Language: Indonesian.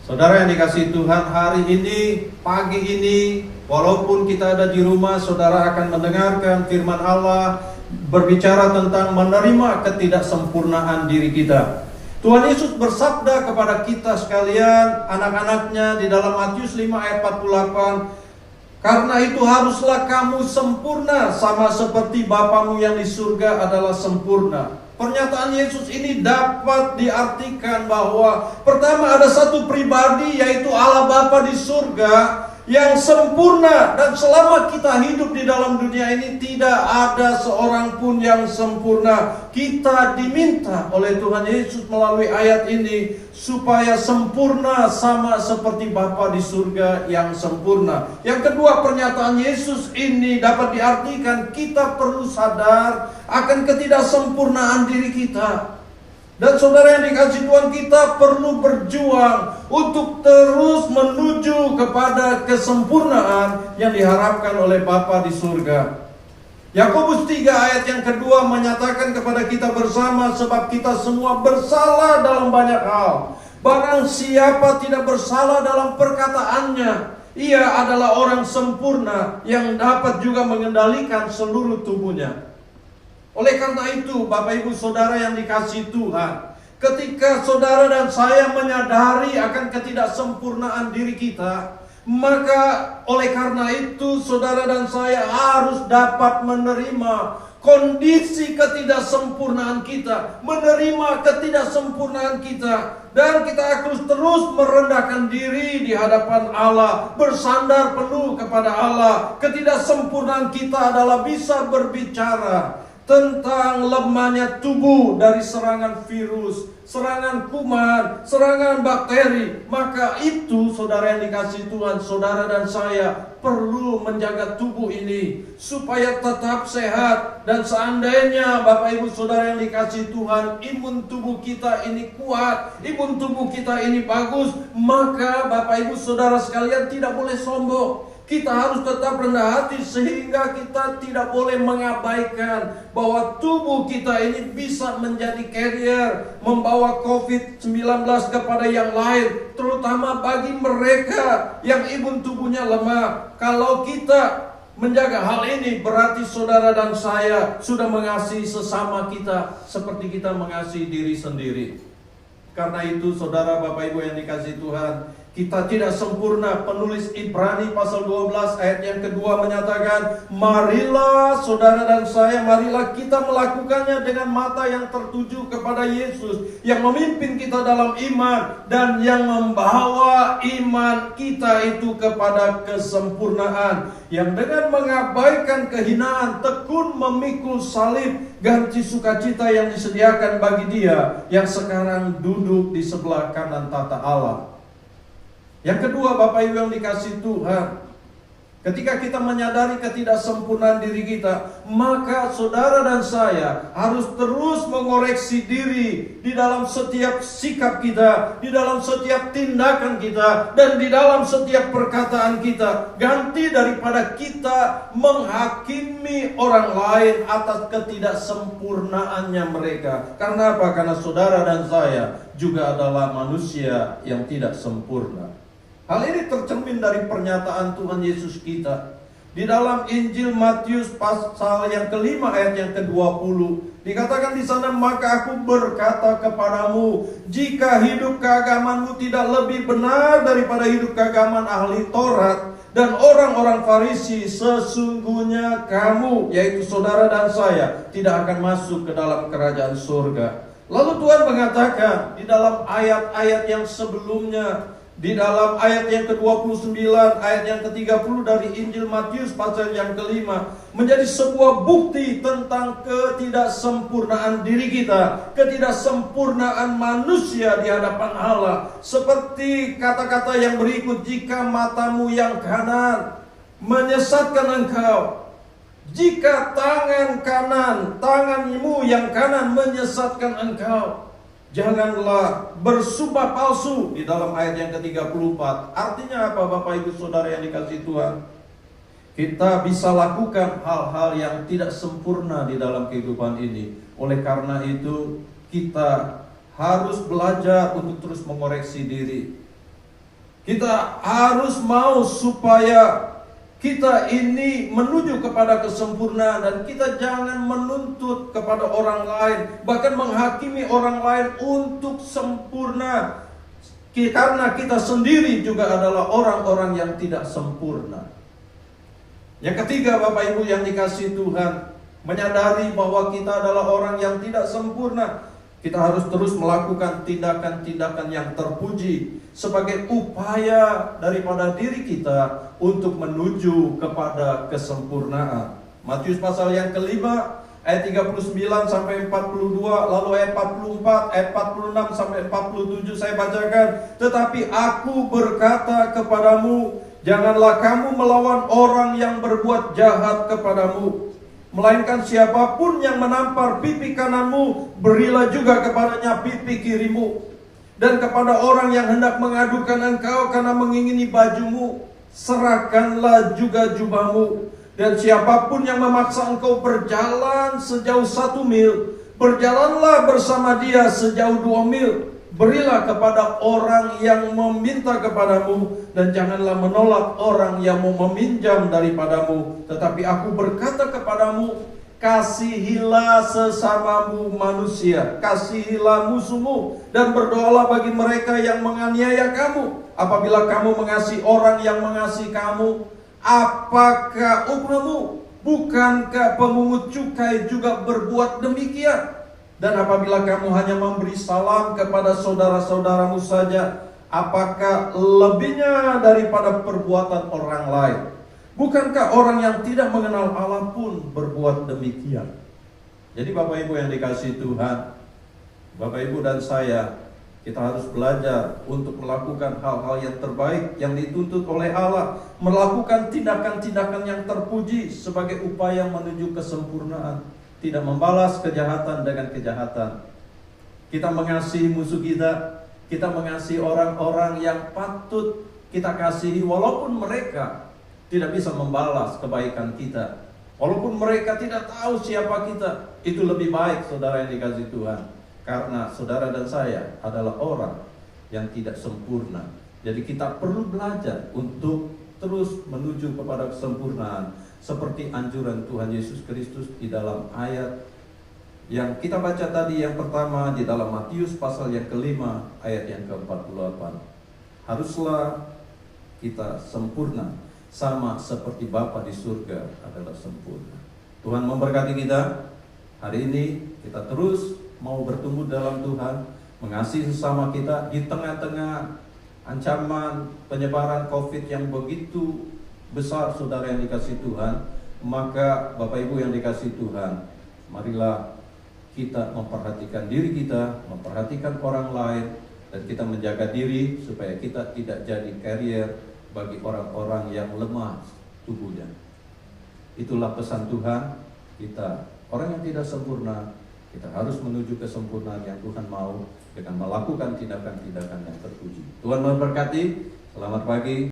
Saudara yang dikasihi Tuhan, hari ini, pagi ini, walaupun kita ada di rumah, saudara akan mendengarkan firman Allah berbicara tentang menerima ketidaksempurnaan diri kita. Tuhan Yesus bersabda kepada kita sekalian, anak-anaknya, di dalam Matius 5 ayat 48, "Karena itu haruslah kamu sempurna, sama seperti Bapamu yang di surga adalah sempurna." Pernyataan Yesus ini dapat diartikan bahwa pertama ada satu pribadi, yaitu Allah Bapa di surga yang sempurna, dan selama kita hidup di dalam dunia ini tidak ada seorang pun yang sempurna. Kita diminta oleh Tuhan Yesus melalui ayat ini supaya sempurna sama seperti Bapa di surga yang sempurna. Yang kedua, pernyataan Yesus ini dapat diartikan kita perlu sadar akan ketidaksempurnaan diri kita. Dan saudara yang dikasihi Tuhan, kita perlu berjuang untuk terus menuju kepada kesempurnaan yang diharapkan oleh Bapa di surga. Yakobus 3 ayat yang kedua menyatakan kepada kita bersama, sebab kita semua bersalah dalam banyak hal. Barang siapa tidak bersalah dalam perkataannya, ia adalah orang sempurna yang dapat juga mengendalikan seluruh tubuhnya. Oleh karena itu, Bapak Ibu Saudara yang dikasihi Tuhan, ketika saudara dan saya menyadari akan ketidaksempurnaan diri kita, maka oleh karena itu saudara dan saya harus dapat menerima kondisi ketidaksempurnaan kita, menerima ketidaksempurnaan kita, dan kita harus terus merendahkan diri di hadapan Allah, bersandar penuh kepada Allah. Ketidaksempurnaan kita adalah bisa berbicara tentang lemahnya tubuh dari serangan virus, serangan kuman, serangan bakteri. Maka itu saudara yang dikasihi Tuhan, saudara dan saya perlu menjaga tubuh ini supaya tetap sehat. Dan seandainya Bapak Ibu Saudara yang dikasihi Tuhan, imun tubuh kita ini kuat, imun tubuh kita ini bagus, maka Bapak Ibu Saudara sekalian tidak boleh sombong. Kita harus tetap rendah hati sehingga kita tidak boleh mengabaikan bahwa tubuh kita ini bisa menjadi carrier, membawa COVID-19 kepada yang lain, terutama bagi mereka yang imun tubuhnya lemah. Kalau kita menjaga hal ini, berarti saudara dan saya sudah mengasihi sesama kita seperti kita mengasihi diri sendiri. Karena itu saudara, Bapak Ibu yang dikasihi Tuhan, kita tidak sempurna. Penulis Ibrani pasal 12 ayat yang kedua menyatakan, marilah saudara dan saya, marilah kita melakukannya dengan mata yang tertuju kepada Yesus, yang memimpin kita dalam iman dan yang membawa iman kita itu kepada kesempurnaan, yang dengan mengabaikan kehinaan tekun memikul salib, ganti sukacita yang disediakan bagi Dia yang sekarang duduk di sebelah kanan tata Allah. Yang kedua, Bapak Ibu yang dikasihi Tuhan, ketika kita menyadari ketidaksempurnaan diri kita, maka saudara dan saya harus terus mengoreksi diri di dalam setiap sikap kita, di dalam setiap tindakan kita, dan di dalam setiap perkataan kita. Ganti daripada kita menghakimi orang lain atas ketidaksempurnaannya mereka. Karena apa? Karena saudara dan saya juga adalah manusia yang tidak sempurna. Hal ini tercermin dari pernyataan Tuhan Yesus kita. Di dalam Injil Matius pasal yang kelima ayat yang ke-20, dikatakan di sana, maka aku berkata kepadamu, jika hidup keagamanmu tidak lebih benar daripada hidup keagaman ahli Taurat dan orang-orang Farisi, sesungguhnya kamu, yaitu saudara dan saya, tidak akan masuk ke dalam kerajaan surga. Lalu Tuhan mengatakan di dalam ayat-ayat yang sebelumnya, di dalam ayat yang ke-29, ayat yang ke-30 dari Injil Matius pasal yang kelima, menjadi sebuah bukti tentang ketidaksempurnaan diri kita, ketidaksempurnaan manusia di hadapan Allah. Seperti kata-kata yang berikut, jika matamu yang kanan menyesatkan engkau, jika tanganmu yang kanan menyesatkan engkau, janganlah bersumpah palsu. Di dalam ayat yang ke-34. Artinya apa, Bapak Ibu Saudara yang dikasihi Tuhan? Kita bisa lakukan hal-hal yang tidak sempurna di dalam kehidupan ini. Oleh karena itu, kita harus belajar untuk terus mengoreksi diri. Kita harus mau supaya kita ini menuju kepada kesempurnaan, dan kita jangan menuntut kepada orang lain, bahkan menghakimi orang lain untuk sempurna, karena kita sendiri juga adalah orang-orang yang tidak sempurna. Yang ketiga, Bapak Ibu yang dikasihi Tuhan, menyadari bahwa kita adalah orang yang tidak sempurna. Kita harus terus melakukan tindakan-tindakan yang terpuji sebagai upaya daripada diri kita untuk menuju kepada kesempurnaan. Matius pasal yang kelima, ayat 39 sampai 42, lalu ayat 44, ayat 46 sampai 47 saya bacakan. Tetapi aku berkata kepadamu, janganlah kamu melawan orang yang berbuat jahat kepadamu, melainkan siapapun yang menampar pipi kananmu, berilah juga kepadanya pipi kirimu. Dan kepada orang yang hendak mengadukan engkau karena mengingini bajumu, serahkanlah juga jubahmu. Dan siapapun yang memaksa engkau berjalan sejauh 1 mil, berjalanlah bersama dia sejauh 2 mil. Berilah kepada orang yang meminta kepadamu, dan janganlah menolak orang yang mau meminjam daripadamu. Tetapi aku berkata kepadamu, kasihilah sesamamu manusia, kasihilah musuhmu, dan berdoalah bagi mereka yang menganiaya kamu. Apabila kamu mengasihi orang yang mengasihi kamu, apakah upahmu? Bukankah pemungut cukai juga berbuat demikian? Dan apabila kamu hanya memberi salam kepada saudara-saudaramu saja, apakah lebihnya daripada perbuatan orang lain? Bukankah orang yang tidak mengenal Allah pun berbuat demikian? Jadi Bapak Ibu yang dikasihi Tuhan, Bapak Ibu dan saya, kita harus belajar untuk melakukan hal-hal yang terbaik yang dituntut oleh Allah, melakukan tindakan-tindakan yang terpuji sebagai upaya menuju kesempurnaan. Tidak membalas kejahatan dengan kejahatan. Kita mengasihi musuh kita, kita mengasihi orang-orang yang patut kita kasihi, walaupun mereka tidak bisa membalas kebaikan kita, walaupun mereka tidak tahu siapa kita. Itu lebih baik, saudara yang dikasihi Tuhan, karena saudara dan saya adalah orang yang tidak sempurna. Jadi kita perlu belajar untuk terus menuju kepada kesempurnaan, seperti anjuran Tuhan Yesus Kristus di dalam ayat yang kita baca tadi, yang pertama di dalam Matius pasal yang kelima ayat yang ke-48. Haruslah kita sempurna, sama seperti Bapa di surga adalah sempurna. Tuhan memberkati kita. Hari ini kita terus mau bertumbuh dalam Tuhan, mengasihi sesama kita di tengah-tengah ancaman penyebaran COVID yang begitu besar, saudara yang dikasihi Tuhan. Maka Bapak Ibu yang dikasihi Tuhan, marilah kita memperhatikan diri kita, memperhatikan orang lain, dan kita menjaga diri supaya kita tidak jadi carrier bagi orang-orang yang lemah tubuhnya. Itulah pesan Tuhan. Kita orang yang tidak sempurna, kita harus menuju kesempurnaan yang Tuhan mau dengan melakukan tindakan-tindakan yang terpuji. Tuhan memberkati. Selamat pagi.